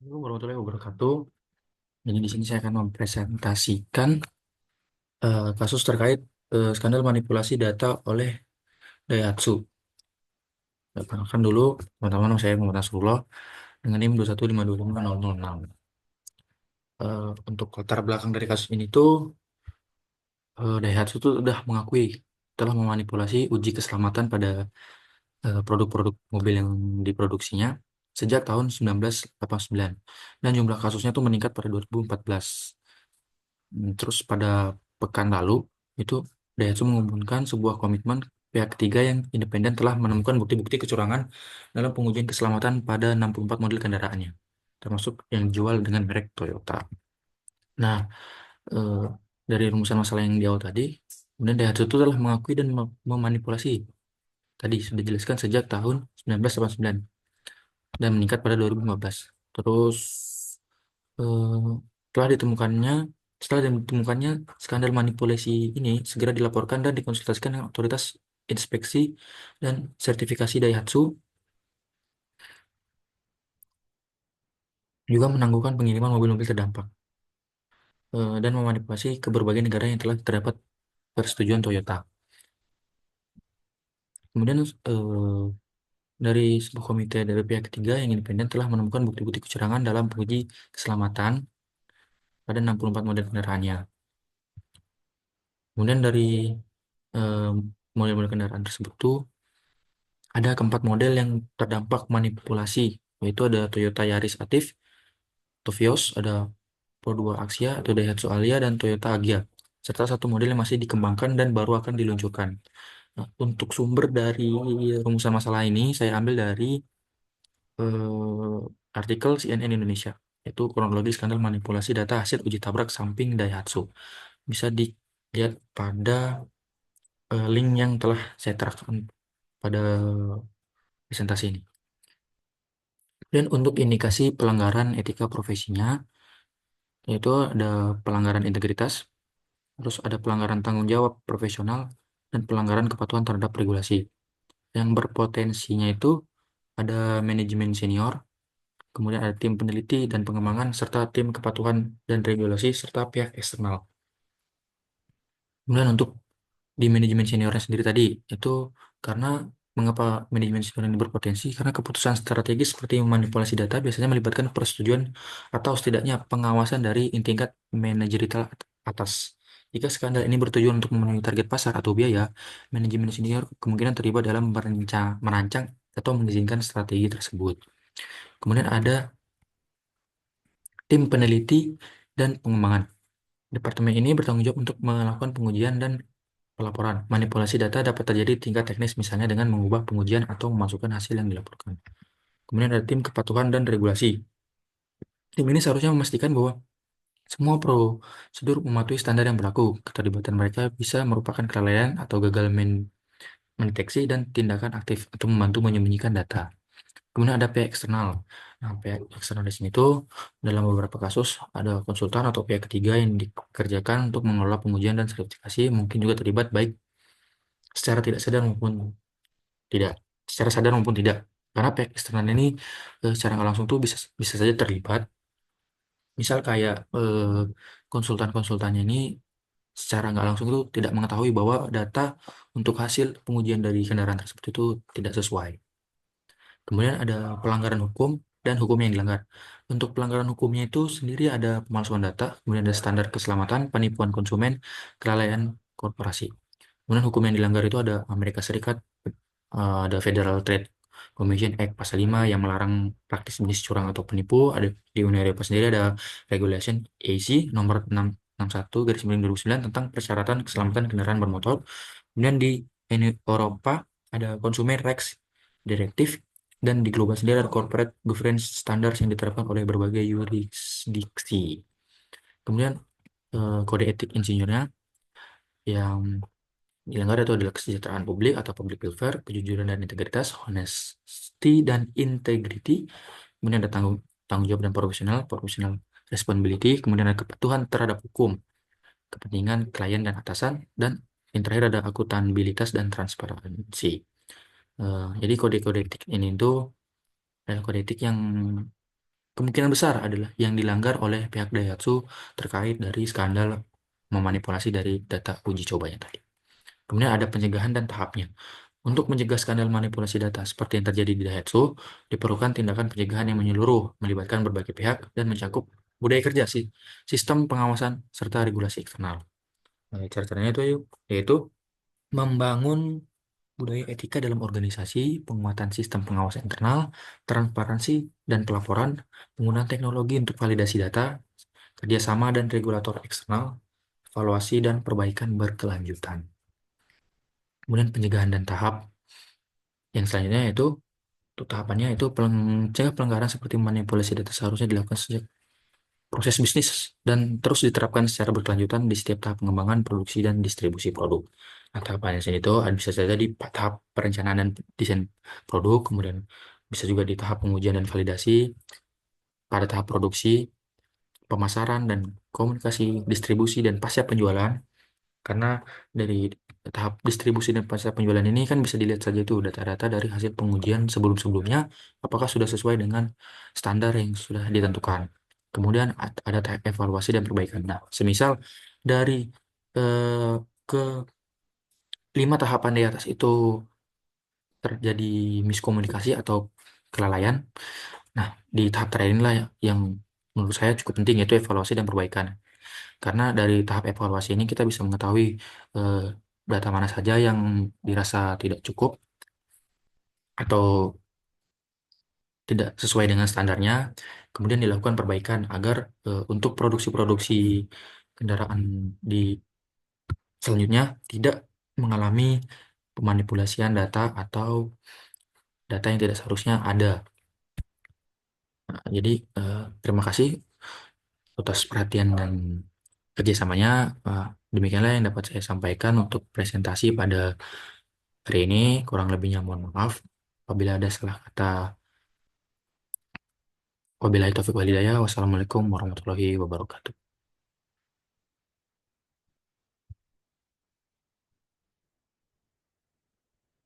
Assalamualaikum warahmatullahi wabarakatuh. Jadi di sini saya akan mempresentasikan kasus terkait skandal manipulasi data oleh Daihatsu. Perkenalkan dulu teman-teman, saya Muhammad Nasrullah dengan NIM 215250006. Untuk latar belakang dari kasus ini tuh Daihatsu tuh udah mengakui telah memanipulasi uji keselamatan pada produk-produk mobil yang diproduksinya sejak tahun 1989 dan jumlah kasusnya tuh meningkat pada 2014. Terus pada pekan lalu itu Daihatsu mengumumkan sebuah komitmen pihak ketiga yang independen telah menemukan bukti-bukti kecurangan dalam pengujian keselamatan pada 64 model kendaraannya, termasuk yang dijual dengan merek Toyota. Nah, eh, dari rumusan masalah yang di awal tadi, kemudian Daihatsu itu telah mengakui dan memanipulasi. Tadi sudah dijelaskan sejak tahun 1989 dan meningkat pada 2015. Terus eh, telah ditemukannya setelah ditemukannya skandal manipulasi ini segera dilaporkan dan dikonsultasikan dengan otoritas inspeksi dan sertifikasi Daihatsu, juga menangguhkan pengiriman mobil-mobil terdampak dan memanipulasi ke berbagai negara yang telah terdapat persetujuan Toyota. Kemudian dari sebuah komite dari pihak ketiga yang independen telah menemukan bukti-bukti kecurangan dalam penguji keselamatan pada 64 model kendaraannya. Kemudian dari eh, model-model kendaraan tersebut tuh ada keempat model yang terdampak manipulasi, yaitu ada Toyota Yaris Active, atau Vios, ada Pro 2 Axia atau Daihatsu Alia, dan Toyota Agya, serta satu model yang masih dikembangkan dan baru akan diluncurkan. Nah, untuk sumber dari rumusan masalah ini saya ambil dari artikel CNN Indonesia, yaitu kronologi skandal manipulasi data hasil uji tabrak samping Daihatsu. Bisa dilihat pada link yang telah saya terapkan pada presentasi ini. Dan untuk indikasi pelanggaran etika profesinya, yaitu ada pelanggaran integritas, terus ada pelanggaran tanggung jawab profesional, dan pelanggaran kepatuhan terhadap regulasi. Yang berpotensinya itu ada manajemen senior, kemudian ada tim peneliti dan pengembangan, serta tim kepatuhan dan regulasi, serta pihak eksternal. Kemudian untuk di manajemen seniornya sendiri tadi, itu karena mengapa manajemen senior ini berpotensi? Karena keputusan strategis seperti memanipulasi data biasanya melibatkan persetujuan atau setidaknya pengawasan dari tingkat manajerial atas. Jika skandal ini bertujuan untuk memenuhi target pasar atau biaya, manajemen senior kemungkinan terlibat dalam merancang atau mengizinkan strategi tersebut. Kemudian ada tim peneliti dan pengembangan. Departemen ini bertanggung jawab untuk melakukan pengujian dan pelaporan. Manipulasi data dapat terjadi tingkat teknis, misalnya dengan mengubah pengujian atau memasukkan hasil yang dilaporkan. Kemudian ada tim kepatuhan dan regulasi. Tim ini seharusnya memastikan bahwa semua prosedur mematuhi standar yang berlaku. Keterlibatan mereka bisa merupakan kelalaian atau gagal mendeteksi dan tindakan aktif atau membantu menyembunyikan data. Kemudian ada pihak eksternal. Nah, pihak eksternal di sini tuh dalam beberapa kasus ada konsultan atau pihak ketiga yang dikerjakan untuk mengelola pengujian dan sertifikasi, mungkin juga terlibat baik secara tidak sadar maupun tidak, secara sadar maupun tidak. Karena pihak eksternal ini secara nggak langsung tuh bisa bisa saja terlibat. Misal kayak konsultan-konsultannya ini secara nggak langsung itu tidak mengetahui bahwa data untuk hasil pengujian dari kendaraan tersebut itu tidak sesuai. Kemudian ada pelanggaran hukum dan hukum yang dilanggar. Untuk pelanggaran hukumnya itu sendiri ada pemalsuan data, kemudian ada standar keselamatan, penipuan konsumen, kelalaian korporasi. Kemudian hukum yang dilanggar itu ada Amerika Serikat, ada Federal Trade Commission Act pasal 5 yang melarang praktis bisnis curang atau penipu. Ada di Uni Eropa sendiri ada Regulation AC nomor 661 garis miring 2009 tentang persyaratan keselamatan kendaraan bermotor. Kemudian di Uni Eropa ada Consumer Rights Directive, dan di global sendiri ada Corporate Governance Standards yang diterapkan oleh berbagai yurisdiksi. Kemudian kode etik insinyurnya yang dilanggar itu adalah kesejahteraan publik atau public welfare, kejujuran dan integritas, honesty dan integrity, kemudian ada tanggung jawab dan profesional responsibility, kemudian ada kepatuhan terhadap hukum, kepentingan klien dan atasan, dan yang terakhir ada akuntabilitas dan transparansi. Jadi kode-kode etik ini itu adalah kode etik yang kemungkinan besar adalah yang dilanggar oleh pihak Daihatsu terkait dari skandal memanipulasi dari data uji cobanya tadi. Kemudian ada pencegahan dan tahapnya. Untuk mencegah skandal manipulasi data seperti yang terjadi di Daihatsu, diperlukan tindakan pencegahan yang menyeluruh, melibatkan berbagai pihak, dan mencakup budaya kerja sih, sistem pengawasan, serta regulasi eksternal. Nah, cara-caranya itu yaitu membangun budaya etika dalam organisasi, penguatan sistem pengawasan internal, transparansi dan pelaporan, penggunaan teknologi untuk validasi data, kerjasama dan regulator eksternal, evaluasi dan perbaikan berkelanjutan. Kemudian pencegahan dan tahap yang selanjutnya yaitu untuk tahapannya itu mencegah pelanggaran seperti manipulasi data seharusnya dilakukan sejak proses bisnis dan terus diterapkan secara berkelanjutan di setiap tahap pengembangan, produksi, dan distribusi produk. Nah, tahapannya sini itu bisa saja di tahap perencanaan dan desain produk, kemudian bisa juga di tahap pengujian dan validasi, pada tahap produksi, pemasaran, dan komunikasi, distribusi, dan pasca penjualan. Karena dari tahap distribusi dan pasca penjualan ini kan bisa dilihat saja itu data-data dari hasil pengujian sebelum-sebelumnya, apakah sudah sesuai dengan standar yang sudah ditentukan. Kemudian ada tahap evaluasi dan perbaikan. Nah, semisal dari eh, ke 5 tahapan di atas itu terjadi miskomunikasi atau kelalaian, nah di tahap terakhir inilah yang menurut saya cukup penting yaitu evaluasi dan perbaikan. Karena dari tahap evaluasi ini kita bisa mengetahui eh, data mana saja yang dirasa tidak cukup atau tidak sesuai dengan standarnya, kemudian dilakukan perbaikan agar untuk produksi-produksi kendaraan di selanjutnya tidak mengalami pemanipulasian data atau data yang tidak seharusnya ada. Nah, jadi terima kasih atas perhatian dan kerjasamanya. Eh, Demikianlah yang dapat saya sampaikan untuk presentasi pada hari ini. Kurang lebihnya mohon maaf. Apabila ada salah kata, wabillahi taufiq wal hidayah. Wassalamualaikum warahmatullahi wabarakatuh.